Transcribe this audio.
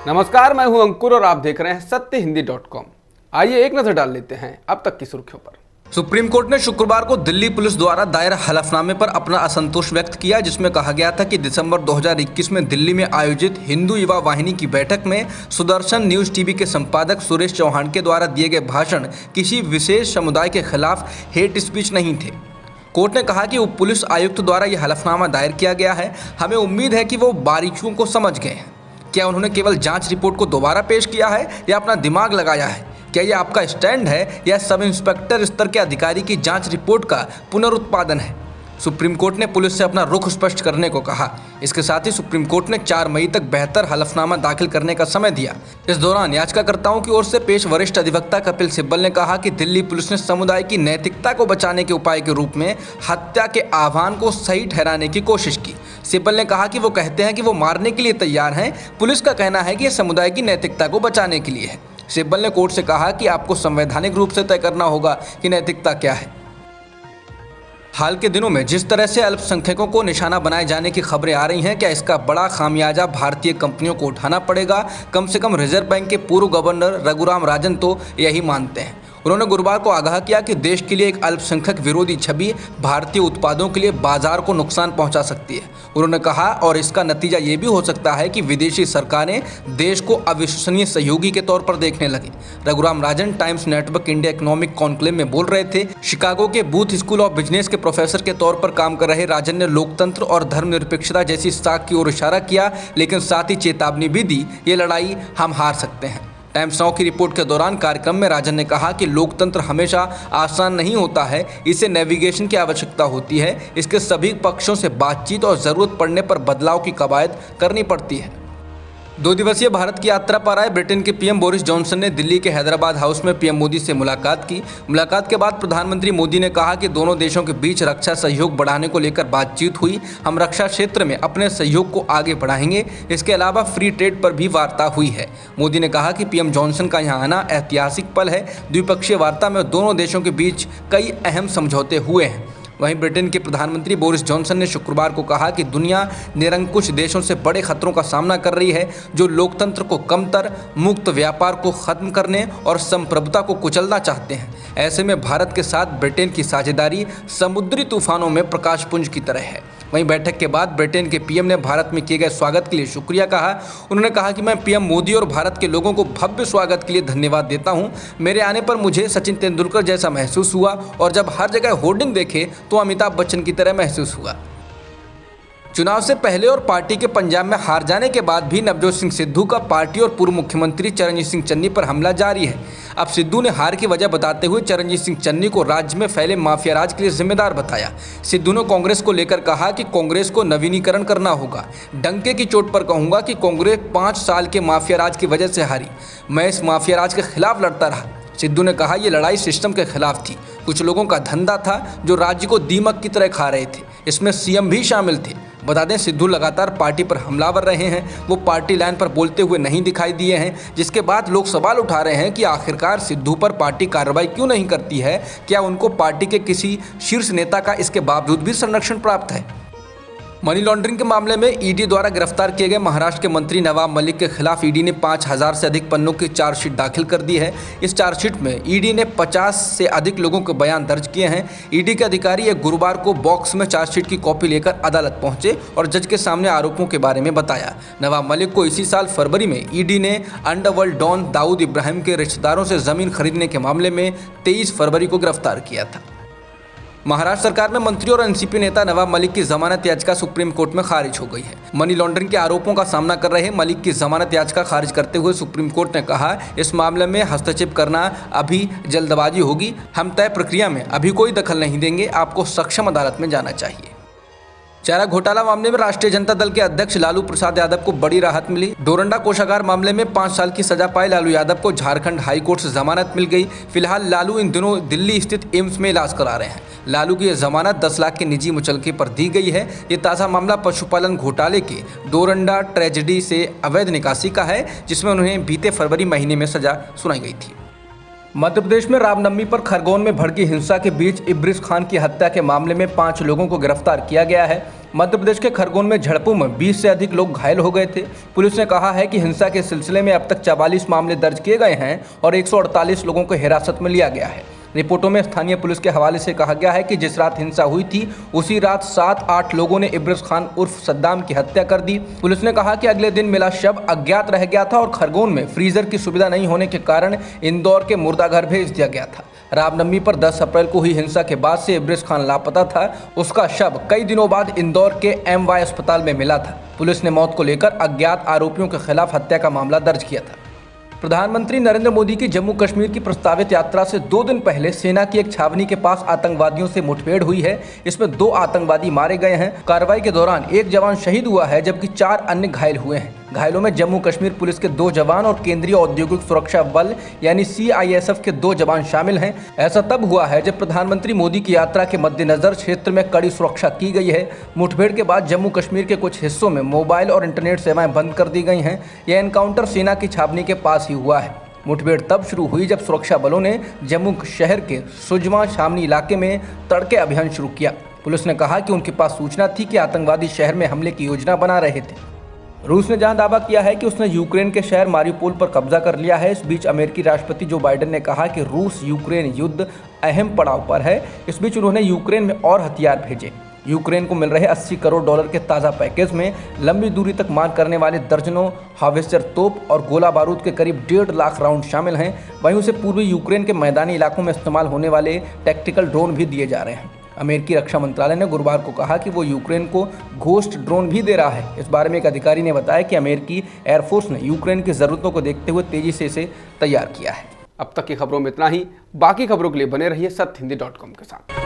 नमस्कार, मैं हूं अंकुर और आप देख रहे हैं सत्यहिंदी.com। आइए एक नजर डाल लेते हैं अब तक की सुर्खियों पर। सुप्रीम कोर्ट ने शुक्रवार को दिल्ली पुलिस द्वारा दायर हलफनामे पर अपना असंतोष व्यक्त किया, जिसमें कहा गया था कि दिसंबर 2021 में दिल्ली में आयोजित हिंदू युवा वाहिनी की बैठक में सुदर्शन न्यूज टीवी के संपादक सुरेश चौहान के द्वारा दिए गए भाषण किसी विशेष समुदाय के खिलाफ हेट स्पीच नहीं थे। कोर्ट ने कहा कि उप पुलिस आयुक्त द्वारा यह हलफनामा दायर किया गया है। हमें उम्मीद है कि वो बारीकियों को समझ गए हैं। क्या उन्होंने केवल जांच रिपोर्ट को दोबारा पेश किया है या अपना दिमाग लगाया है? क्या यह आपका स्टैंड है या सब इंस्पेक्टर स्तर के अधिकारी की जांच रिपोर्ट का पुनरुत्पादन है? सुप्रीम कोर्ट ने पुलिस से अपना रुख स्पष्ट करने को कहा। इसके साथ ही सुप्रीम कोर्ट ने 4 मई तक बेहतर हलफनामा दाखिल करने का समय दिया। इस दौरान याचिकाकर्ताओं की ओर से पेश वरिष्ठ अधिवक्ता कपिल सिब्बल ने कहा कि दिल्ली पुलिस ने समुदाय की नैतिकता को बचाने के उपाय के रूप में हत्या के आह्वान को सही ठहराने की कोशिश की। सिब्बल ने कहा कि वो कहते हैं कि वो मारने के लिए तैयार हैं। पुलिस का कहना है कि यह समुदाय की नैतिकता को बचाने के लिए है। सिब्बल ने कोर्ट से कहा कि आपको संवैधानिक रूप से तय करना होगा कि नैतिकता क्या है। हाल के दिनों में जिस तरह से अल्पसंख्यकों को निशाना बनाए जाने की खबरें आ रही हैं, क्या इसका बड़ा खामियाजा भारतीय कंपनियों को उठाना पड़ेगा? कम से कम रिजर्व बैंक के पूर्व गवर्नर रघुराम राजन तो यही मानते हैं। उन्होंने गुरुवार को आगाह किया कि देश के लिए एक अल्पसंख्यक विरोधी छवि भारतीय उत्पादों के लिए बाजार को नुकसान पहुंचा सकती है। उन्होंने कहा और इसका नतीजा ये भी हो सकता है कि विदेशी सरकारें देश को अविश्वसनीय सहयोगी के तौर पर देखने लगे। Raghuram Rajan Times Network India Economic Conclave में बोल रहे थे। शिकागो के बूथ स्कूल ऑफ बिजनेस के प्रोफेसर के तौर पर काम कर रहे राजन ने लोकतंत्र और धर्मनिरपेक्षता जैसी साख की ओर इशारा किया, लेकिन साथ ही चेतावनी भी दी, ये लड़ाई हम हार सकते हैं। टाइम्स नाउ की रिपोर्ट के दौरान कार्यक्रम में राजन ने कहा कि लोकतंत्र हमेशा आसान नहीं होता है, इसे नेविगेशन की आवश्यकता होती है। इसके सभी पक्षों से बातचीत और ज़रूरत पड़ने पर बदलाव की कवायद करनी पड़ती है। 2 दिवसीय भारत की यात्रा पर आए ब्रिटेन के पीएम बोरिस जॉनसन ने दिल्ली के हैदराबाद हाउस में पीएम मोदी से मुलाकात की। मुलाकात के बाद प्रधानमंत्री मोदी ने कहा कि दोनों देशों के बीच रक्षा सहयोग बढ़ाने को लेकर बातचीत हुई। हम रक्षा क्षेत्र में अपने सहयोग को आगे बढ़ाएंगे। इसके अलावा फ्री ट्रेड पर भी वार्ता हुई है। मोदी ने कहा कि पीएम जॉनसन का यहाँ आना ऐतिहासिक पल है। द्विपक्षीय वार्ता में दोनों देशों के बीच कई अहम समझौते हुए हैं। वहीं ब्रिटेन के प्रधानमंत्री बोरिस जॉनसन ने शुक्रवार को कहा कि दुनिया निरंकुश देशों से बड़े खतरों का सामना कर रही है, जो लोकतंत्र को कमतर, मुक्त व्यापार को खत्म करने और संप्रभुता को कुचलना चाहते हैं। ऐसे में भारत के साथ ब्रिटेन की साझेदारी समुद्री तूफानों में प्रकाशपुंज की तरह है। वहीं बैठक के बाद ब्रिटेन के पीएम ने भारत में किए गए स्वागत के लिए शुक्रिया कहा। उन्होंने कहा कि मैं पीएम मोदी और भारत के लोगों को भव्य स्वागत के लिए धन्यवाद देता हूं। मेरे आने पर मुझे सचिन तेंदुलकर जैसा महसूस हुआ और जब हर जगह होर्डिंग देखे तो अमिताभ बच्चन की तरह महसूस हुआ। चुनाव से पहले और पार्टी के पंजाब में हार जाने के बाद भी नवजोत सिंह सिद्धू का पार्टी और पूर्व मुख्यमंत्री चरणजीत सिंह चन्नी पर हमला जारी है। अब सिद्धू ने हार की वजह बताते हुए चरणजीत सिंह चन्नी को राज्य में फैले माफिया राज के लिए जिम्मेदार बताया। सिद्धू ने कांग्रेस को लेकर कहा कि कांग्रेस को नवीनीकरण करना होगा। डंके की चोट पर कहूंगा कि कांग्रेस 5 साल के माफिया राज की वजह से हारी। मैं इस माफिया राज के खिलाफ लड़ता रहा। सिद्धू ने कहा ये लड़ाई सिस्टम के खिलाफ थी। कुछ लोगों का धंधा था जो राज्य को दीमक की तरह खा रहे थे। इसमें सीएम भी शामिल थे। बता दें, सिद्धू लगातार पार्टी पर हमलावर रहे हैं। वो पार्टी लाइन पर बोलते हुए नहीं दिखाई दिए हैं, जिसके बाद लोग सवाल उठा रहे हैं कि आखिरकार सिद्धू पर पार्टी कार्रवाई क्यों नहीं करती है। क्या उनको पार्टी के किसी शीर्ष नेता का इसके बावजूद भी संरक्षण प्राप्त है? मनी लॉन्ड्रिंग के मामले में ईडी द्वारा गिरफ्तार किए गए महाराष्ट्र के मंत्री नवाब मलिक के खिलाफ ईडी ने 5000 से अधिक पन्नों की चार्जशीट दाखिल कर दी है। इस चार्जशीट में ईडी ने 50 से अधिक लोगों के बयान दर्ज किए हैं। ईडी के अधिकारी एक गुरुवार को बॉक्स में चार्जशीट की कॉपी लेकर अदालत पहुंचे और जज के सामने आरोपों के बारे में बताया। नवाब मलिक को इसी साल फरवरी में ईडी ने अंडरवर्ल्ड डॉन दाऊद इब्राहिम के रिश्तेदारों से जमीन खरीदने के मामले में 23 फरवरी को गिरफ्तार किया था। महाराष्ट्र सरकार में मंत्री और एनसीपी नेता नवाब मलिक की जमानत याचिका सुप्रीम कोर्ट में खारिज हो गई है। मनी लॉन्ड्रिंग के आरोपों का सामना कर रहे मलिक की जमानत याचिका खारिज करते हुए सुप्रीम कोर्ट ने कहा, इस मामले में हस्तक्षेप करना अभी जल्दबाजी होगी। हम तय प्रक्रिया में अभी कोई दखल नहीं देंगे। आपको सक्षम अदालत में जाना चाहिए। चारा घोटाला मामले में राष्ट्रीय जनता दल के अध्यक्ष लालू प्रसाद यादव को बड़ी राहत मिली। डोरंडा कोषागार मामले में 5 साल की सजा पाए लालू यादव को झारखंड हाईकोर्ट से जमानत मिल गई। फिलहाल लालू इन दिनों दिल्ली स्थित एम्स में इलाज करा रहे हैं। लालू की यह जमानत 10 लाख के निजी मुचलके पर दी गई है। ये ताज़ा मामला पशुपालन घोटाले के डोरंडा ट्रेजेडी से अवैध निकासी का है, जिसमें उन्हें बीते फरवरी महीने में सजा सुनाई गई थी। मध्य प्रदेश में रामनवमी पर खरगोन में भड़की हिंसा के बीच इब्रिस खान की हत्या के मामले में 5 लोगों को गिरफ्तार किया गया है। मध्य प्रदेश के खरगोन में झड़पों में 20 से अधिक लोग घायल हो गए थे। पुलिस ने कहा है कि हिंसा के सिलसिले में अब तक 44 मामले दर्ज किए गए हैं और 148 लोगों को हिरासत में लिया गया है। रिपोर्टों में स्थानीय पुलिस के हवाले से कहा गया है कि जिस रात हिंसा हुई थी उसी रात 7-8 लोगों ने इब्रिस खान उर्फ सद्दाम की हत्या कर दी। पुलिस ने कहा कि अगले दिन मिला शव अज्ञात रह गया था और खरगोन में फ्रीजर की सुविधा नहीं होने के कारण इंदौर के मुर्दाघर भेज दिया गया था। रामनवमी पर 10 अप्रैल को हुई हिंसा के बाद से इब्रिस खान लापता था। उसका शव कई दिनों बाद इंदौर के MY अस्पताल में मिला था। पुलिस ने मौत को लेकर अज्ञात आरोपियों के खिलाफ हत्या का मामला दर्ज किया था। प्रधानमंत्री नरेंद्र मोदी की जम्मू कश्मीर की प्रस्तावित यात्रा से 2 दिन पहले सेना की एक छावनी के पास आतंकवादियों से मुठभेड़ हुई है। इसमें 2 आतंकवादी मारे गए हैं। कार्रवाई के दौरान 1 जवान शहीद हुआ है जबकि 4 अन्य घायल हुए हैं। घायलों में जम्मू कश्मीर पुलिस के 2 जवान और केंद्रीय औद्योगिक सुरक्षा बल यानी CISF के 2 जवान शामिल हैं। ऐसा तब हुआ है जब प्रधानमंत्री मोदी की यात्रा के मद्देनजर क्षेत्र में कड़ी सुरक्षा की गई है। मुठभेड़ के बाद जम्मू कश्मीर के कुछ हिस्सों में मोबाइल और इंटरनेट सेवाएं बंद कर दी गई हैं। यह एनकाउंटर सेना की छावनी के पास ही हुआ है। मुठभेड़ तब शुरू हुई जब सुरक्षा बलों ने जम्मू शहर के सुजमा छावनी इलाके में तड़के अभियान शुरू किया। पुलिस ने कहा कि उनके पास सूचना थी कि आतंकवादी शहर में हमले की योजना बना रहे थे। रूस ने जहां दावा किया है कि उसने यूक्रेन के शहर मारिउपोल पर कब्जा कर लिया है, इस बीच अमेरिकी राष्ट्रपति जो बाइडेन ने कहा कि रूस यूक्रेन युद्ध अहम पड़ाव पर है। इस बीच उन्होंने यूक्रेन में और हथियार भेजे। यूक्रेन को मिल रहे $80 करोड़ के ताज़ा पैकेज में लंबी दूरी तक मार करने वाले दर्जनों हार्वेस्टर तोप और गोला बारूद के करीब 1.5 लाख राउंड शामिल हैं। वहीं उसे पूर्वी यूक्रेन के मैदानी इलाकों में इस्तेमाल होने वाले टैक्टिकल ड्रोन भी दिए जा रहे हैं। अमेरिकी रक्षा मंत्रालय ने गुरुवार को कहा कि वो यूक्रेन को घोस्ट ड्रोन भी दे रहा है। इस बारे में एक अधिकारी ने बताया कि अमेरिकी एयरफोर्स ने यूक्रेन की ज़रूरतों को देखते हुए तेजी से इसे तैयार किया है। अब तक की खबरों में इतना ही। बाकी खबरों के लिए बने रहिए सत्यहिंदी.com के साथ।